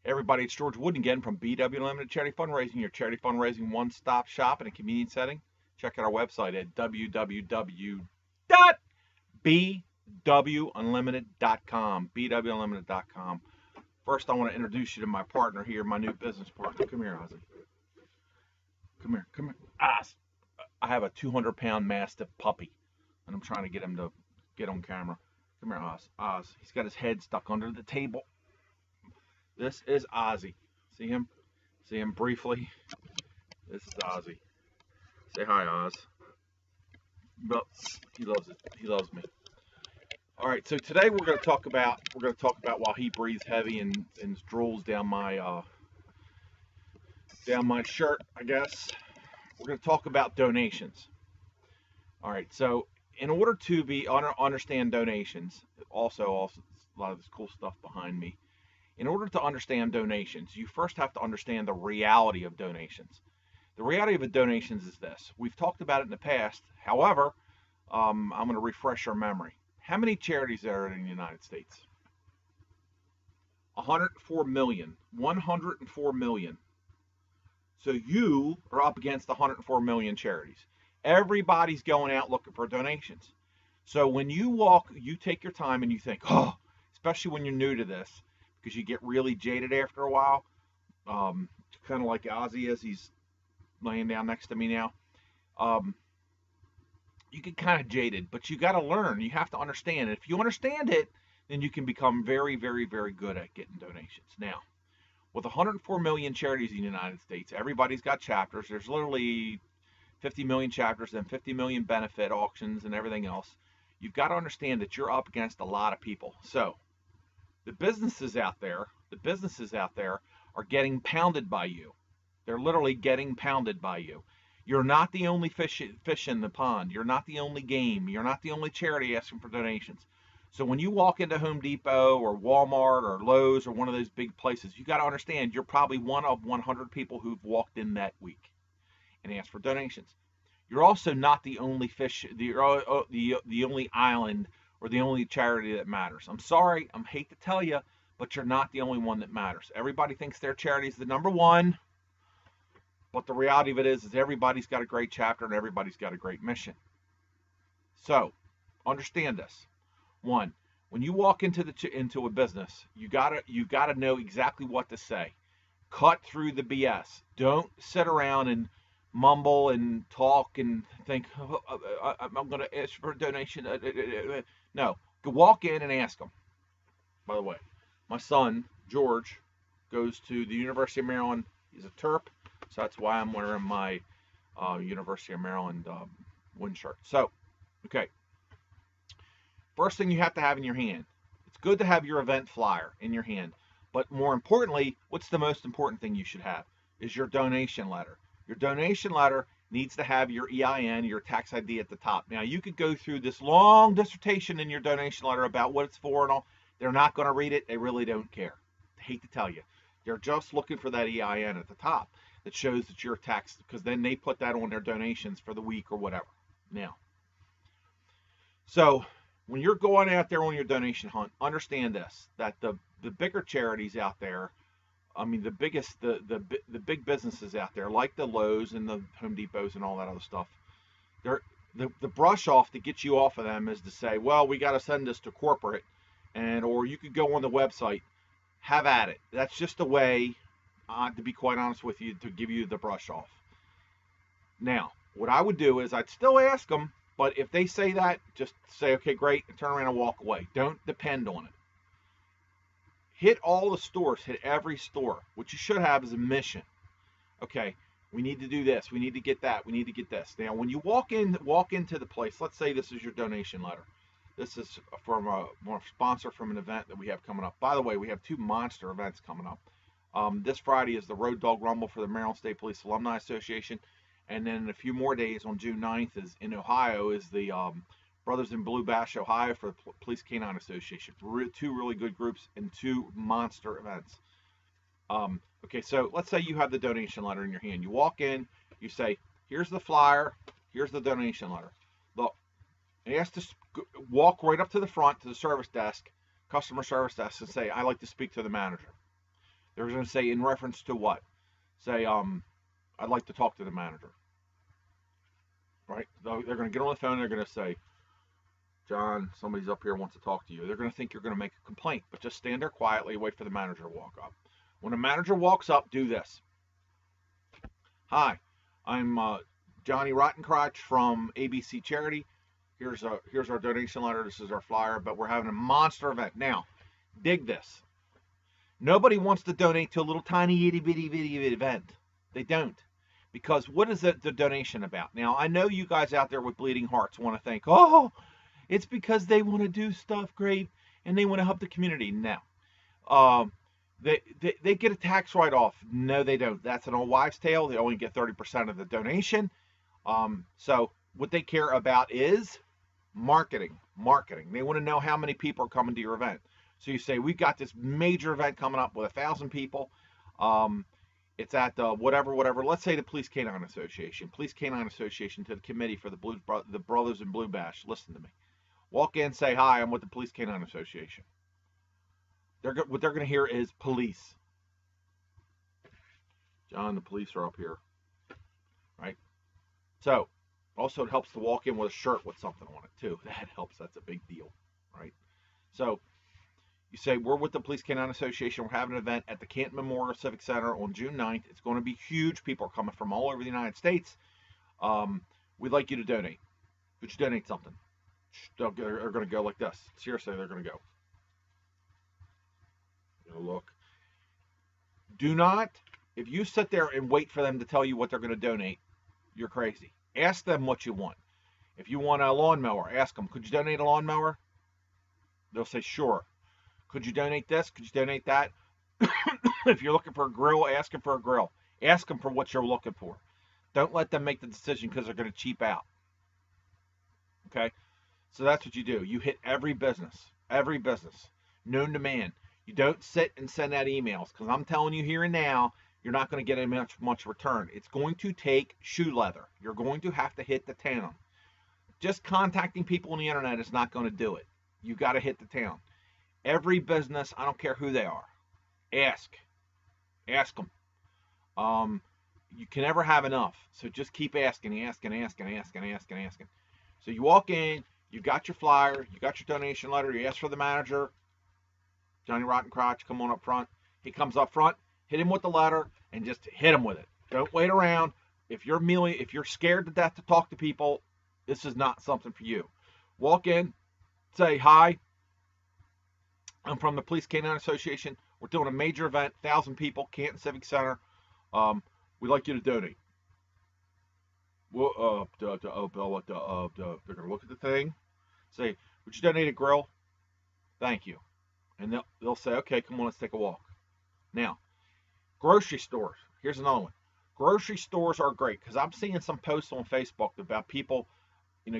Everybody, it's George Wooden again from BW Limited Charity Fundraising, your charity fundraising one-stop shop in a convenient setting. Check out our website at www.bwunlimited.com, bwunlimited.com. First, I want to introduce you to my partner here, my new business partner. Come here, Ozzy. Come here, come here. Oz. I have a 200-pound Mastiff puppy, and I'm trying to get him to get on camera. Come here, Oz. Oz. He's got his head stuck under the table. This is Ozzy. See him? See him briefly? This is Ozzy. Say hi, Oz. But he loves it. He loves me. All right. So today we're going to talk about while he breathes heavy and drools down my shirt. I guess we're going to talk about donations. All right. So in order to understand donations, also a lot of this cool stuff behind me. In order to understand donations, you first have to understand the reality of donations. The reality of donations is this. We've talked about it in the past. However, I'm going to refresh our memory. How many charities are in the United States? 104 million. 104 million. So you are up against 104 million charities. Everybody's going out looking for donations. So when you walk, you take your time and you think, oh, especially when you're new to this, because you get really jaded after a while, kind of like Ozzy as he's laying down next to me now. You get kind of jaded, but you got to learn. You have to understand. And if you understand it, then you can become very, very, very good at getting donations. Now, with 104 million charities in the United States, everybody's got chapters. There's literally 50 million chapters and 50 million benefit auctions and everything else. You've got to understand that you're up against a lot of people. So the businesses out there are getting pounded by you. They're literally getting pounded by you. You're not the only fish in the pond. You're not the only game. You're not the only charity asking for donations. So when you walk into Home Depot or Walmart or Lowe's or one of those big places, you got to understand you're probably one of 100 people who've walked in that week and asked for donations. You're also not the only the only island or the only charity that matters. I'm sorry, I hate to tell you, but you're not the only one that matters. Everybody thinks their charity is the number one, but the reality of it is everybody's got a great chapter and everybody's got a great mission. So, understand this. One, when you walk into a business, you gotta know exactly what to say. Cut through the BS. Don't sit around and mumble and talk and think, oh, I'm going to ask for a donation. No, go walk in and ask them. By the way, my son, George, goes to the University of Maryland. He's a Terp, so that's why I'm wearing my University of Maryland wind shirt. So, okay. First thing you have to have in your hand. It's good to have your event flyer in your hand. But more importantly, what's the most important thing you should have is your donation letter. Your donation letter needs to have your EIN, your tax ID at the top. Now, you could go through this long dissertation in your donation letter about what it's for and all. They're not going to read it. They really don't care. I hate to tell you. They're just looking for that EIN at the top that shows that you're taxed, because then they put that on their donations for the week or whatever. Now, so when you're going out there on your donation hunt, understand this, that the bigger charities out there, I mean, the big businesses out there, like the Lowe's and the Home Depots and all that other stuff, the brush off to get you off of them is to say, well, we got to send this to corporate, or you could go on the website, have at it. That's just a way, to be quite honest with you, to give you the brush off. Now, what I would do is I'd still ask them, but if they say that, just say, okay, great, and turn around and walk away. Don't depend on it. Hit all the stores, hit every store. What you should have is a mission. Okay, we need to do this, we need to get that, we need to get this. Now, when you walk into the place, let's say this is your donation letter. This is from a sponsor from an event that we have coming up. By the way, we have two monster events coming up. This Friday is the Road Dog Rumble for the Maryland State Police Alumni Association. And then in a few more days, on June 9th, is in Ohio, is the Brothers in Blue Bash, Ohio, for the Police Canine Association. Two really good groups and two monster events. Okay, so let's say you have the donation letter in your hand. You walk in, you say, here's the flyer, here's the donation letter. Look, ask to walk right up to the front to the service desk, customer service desk, and say, I'd like to speak to the manager. They're going to say in reference to what? Say, I'd like to talk to the manager. Right? They're going to get on the phone. They're going to say, John, somebody's up here wants to talk to you. They're going to think you're going to make a complaint, but just stand there quietly, wait for the manager to walk up. When a manager walks up, do this. Hi, I'm Johnny Rottencrotch from ABC Charity. Here's our donation letter. This is our flyer, but we're having a monster event. Now, dig this. Nobody wants to donate to a little tiny itty bitty event. They don't. Because what is the donation about? Now, I know you guys out there with bleeding hearts want to think, oh, it's because they want to do stuff great and they want to help the community. No. They get a tax write-off. No, they don't. That's an old wives' tale. They only get 30% of the donation. So what they care about is marketing. They want to know how many people are coming to your event. So you say, we've got this major event coming up with 1,000 people. It's at whatever. Let's say the Police Canine Association. Police Canine Association to the committee for the Brothers in Blue Bash. Listen to me. Walk in, say, hi, I'm with the Police Canine Association. What they're going to hear is police. John, the police are up here. Right? So, also it helps to walk in with a shirt with something on it, too. That helps. That's a big deal. Right? So, you say, we're with the Police Canine Association. We're having an event at the Canton Memorial Civic Center on June 9th. It's going to be huge. People are coming from all over the United States. We'd like you to donate. Would you donate something? They're going to go like this. Seriously, they're going to go. Look. Do not, if you sit there and wait for them to tell you what they're going to donate, you're crazy. Ask them what you want. If you want a lawnmower, ask them, could you donate a lawnmower? They'll say, sure. Could you donate this? Could you donate that? If you're looking for a grill, ask them for a grill. Ask them for what you're looking for. Don't let them make the decision because they're going to cheap out. Okay? So that's what you do. You hit every business, known to man. You don't sit and send out emails because I'm telling you here and now, you're not going to get much return. It's going to take shoe leather. You're going to have to hit the town. Just contacting people on the internet is not going to do it. You got to hit the town. Every business, I don't care who they are, ask them. You can never have enough, so just keep asking. So you walk in, you got your flyer, you got your donation letter, you ask for the manager, Johnny Rottencrotch, come on up front. He comes up front, hit him with the letter, and just hit him with it. Don't wait around. If you're scared to death to talk to people, this is not something for you. Walk in, say, hi, I'm from the Police Canine Association. We're doing a major event, 1,000 people, Canton Civic Center. We'd like you to donate. Well, they're going to look at the thing, say, would you donate a grill? Thank you. And they'll say, okay, come on, let's take a walk. Now, grocery stores. Here's another one. Grocery stores are great because I'm seeing some posts on Facebook about people,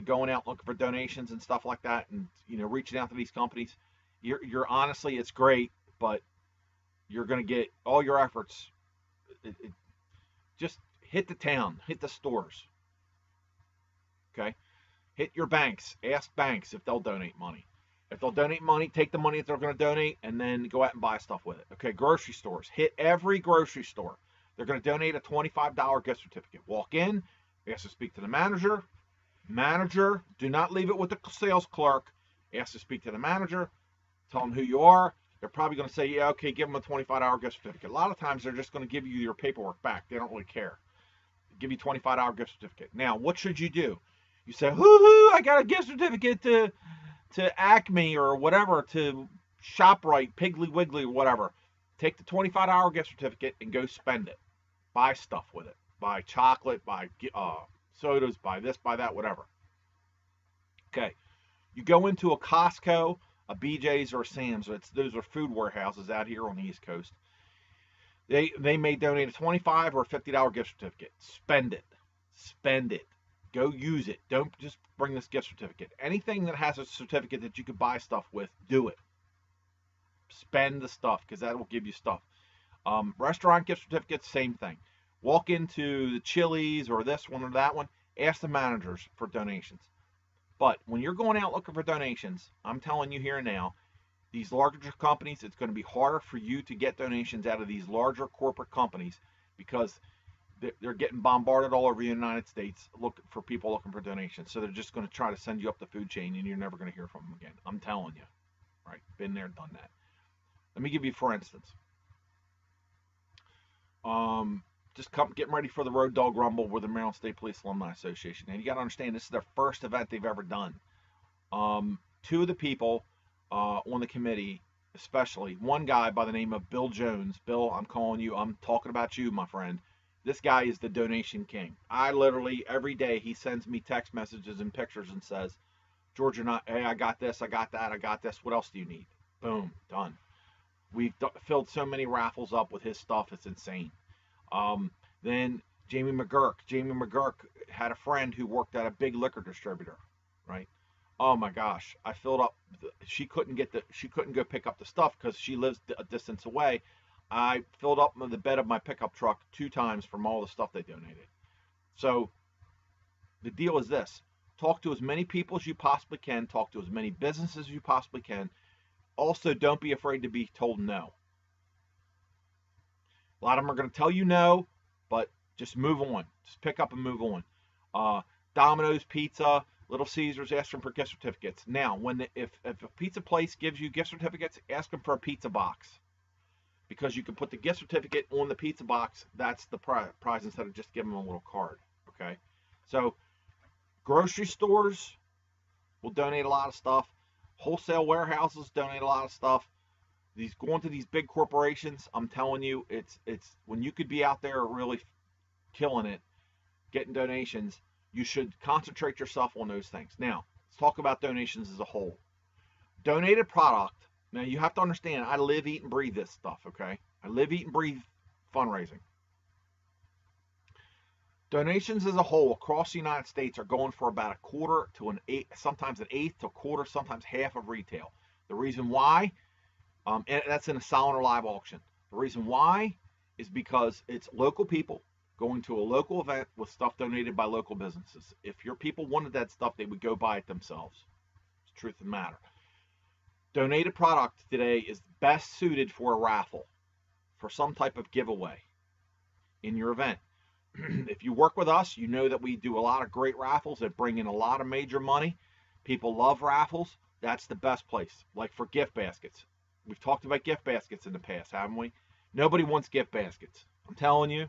going out looking for donations and stuff like that, and reaching out to these companies. You're honestly, it's great, but you're going to get all your efforts. Just hit the town, hit the stores. Okay, hit your banks. Ask banks if they'll donate money. If they'll donate money, take the money that they're going to donate, and then go out and buy stuff with it. Okay, grocery stores. Hit every grocery store. They're going to donate a $25 gift certificate. Walk in, ask to speak to the manager. Manager, do not leave it with the sales clerk. Ask to speak to the manager. Tell them who you are. They're probably going to say, yeah, okay, give them a $25 gift certificate. A lot of times they're just going to give you your paperwork back. They don't really care. Give you a $25 gift certificate. Now, what should you do? You say, hoo-hoo, I got a gift certificate to Acme or whatever, to ShopRite, Piggly Wiggly, or whatever. Take the $25 gift certificate and go spend it. Buy stuff with it. Buy chocolate, buy sodas, buy this, buy that, whatever. Okay. You go into a Costco, a BJ's, or a Sam's. Those are food warehouses out here on the East Coast. They may donate a $25 or a $50 gift certificate. Spend it. Go use it. Don't just bring this gift certificate. Anything that has a certificate that you could buy stuff with, do it. Spend the stuff because that will give you stuff. Restaurant gift certificates, same thing. Walk into the Chili's or this one or that one. Ask the managers for donations. But when you're going out looking for donations, I'm telling you here and now, these larger companies, it's going to be harder for you to get donations out of these larger corporate companies because they're getting bombarded all over the United States for people looking for donations. So they're just going to try to send you up the food chain, and you're never going to hear from them again. I'm telling you, right? Been there, done that. Let me give you, for instance, just getting ready for the Road Dog Rumble with the Maryland State Police Alumni Association. And you got to understand, this is their first event they've ever done. Two of the people on the committee, especially one guy by the name of Bill Jones. Bill, I'm calling you. I'm talking about you, my friend. This guy is the donation king. I literally, every day, he sends me text messages and pictures and says, George, hey, I got this, I got that, I got this. What else do you need? Boom, done. We've filled so many raffles up with his stuff, it's insane. Then Jamie McGurk. Jamie McGurk had a friend who worked at a big liquor distributor, right? Oh my gosh, I filled up. She couldn't go pick up the stuff because she lives a distance away. I filled up the bed of my pickup truck 2 times from all the stuff they donated. So the deal is this: talk to as many people as you possibly can. Talk to as many businesses as you possibly can. Also, don't be afraid to be told no. A lot of them are going to tell you no, but just move on. Just pick up and move on. Domino's Pizza, Little Caesars, ask them for gift certificates. Now, if a pizza place gives you gift certificates, ask them for a pizza box, because you can put the gift certificate on the pizza box. That's the prize instead of just giving them a little card. Okay, so grocery stores will donate a lot of stuff. Wholesale warehouses donate a lot of stuff. Going to these big corporations, I'm telling you, it's when you could be out there really killing it, getting donations, you should concentrate yourself on those things. Now, let's talk about donations as a whole. Donated product. Now, you have to understand, I live, eat, and breathe this stuff, okay? I live, eat, and breathe fundraising. Donations as a whole across the United States are going for about a quarter to an eighth, sometimes an eighth to a quarter, sometimes half of retail. The reason why, and that's in a silent or live auction. The reason why is because it's local people going to a local event with stuff donated by local businesses. If your people wanted that stuff, they would go buy it themselves. It's the truth of the matter. Donated product today is best suited for a raffle, for some type of giveaway in your event. If you work with us, you know that we do a lot of great raffles that bring in a lot of major money. People love raffles. That's the best place. Like for gift baskets. We've talked about gift baskets in the past, haven't we? Nobody wants gift baskets. I'm telling you.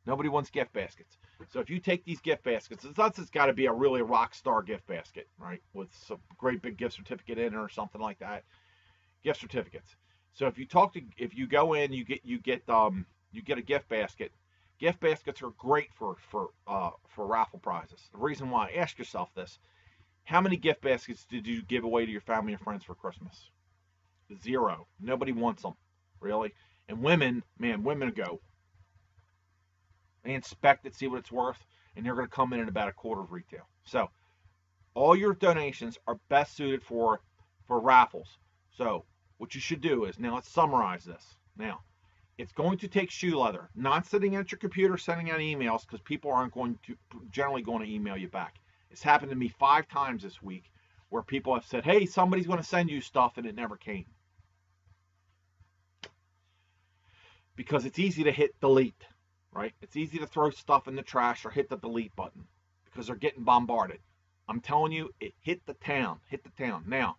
Nobody wants gift baskets. So if you take these gift baskets, it's got to be a really rock star gift basket, right? With some great big gift certificate in it or something like that. Gift certificates. So if you go in, you get a gift basket. Gift baskets are great for raffle prizes. The reason why, ask yourself this: how many gift baskets did you give away to your family and friends for Christmas? 0. Nobody wants them, really. And women go. They inspect it, see what it's worth, and they're going to come in at about a quarter of retail. So all your donations are best suited for raffles. So what you should do is, now let's summarize this. Now, it's going to take shoe leather, not sitting at your computer sending out emails, because people aren't generally going to email you back. It's happened to me 5 times this week where people have said, hey, somebody's going to send you stuff, and it never came. Because it's easy to hit delete, right? It's easy to throw stuff in the trash or hit the delete button because they're getting bombarded. I'm telling you, it hit the town. Now,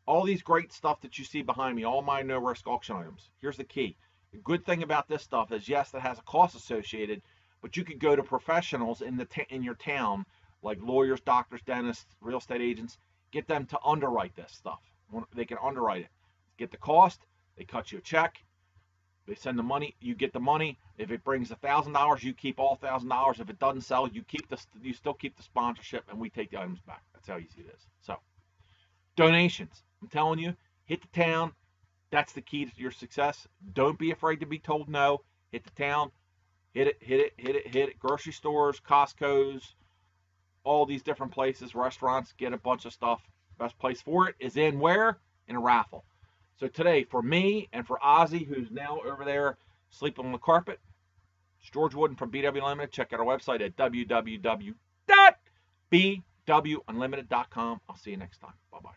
all these great stuff that you see behind me, all my no-risk auction items, here's the key. The good thing about this stuff is, yes, it has a cost associated, but you could go to professionals in your town, like lawyers, doctors, dentists, real estate agents, get them to underwrite this stuff. They can underwrite it. Get the cost, they cut you a check, they send the money, you get the money. If it brings $1,000, you keep all $1,000. If it doesn't sell, you still keep the sponsorship, and we take the items back. That's how easy it is. So, donations. I'm telling you, hit the town. That's the key to your success. Don't be afraid to be told no. Hit the town. Hit it. Grocery stores, Costco's, all these different places, restaurants, get a bunch of stuff. Best place for it is in where? In a raffle. So today, for me and for Ozzy, who's now over there sleeping on the carpet, it's George Wooden from BW Unlimited. Check out our website at www.bwunlimited.com. I'll see you next time. Bye-bye.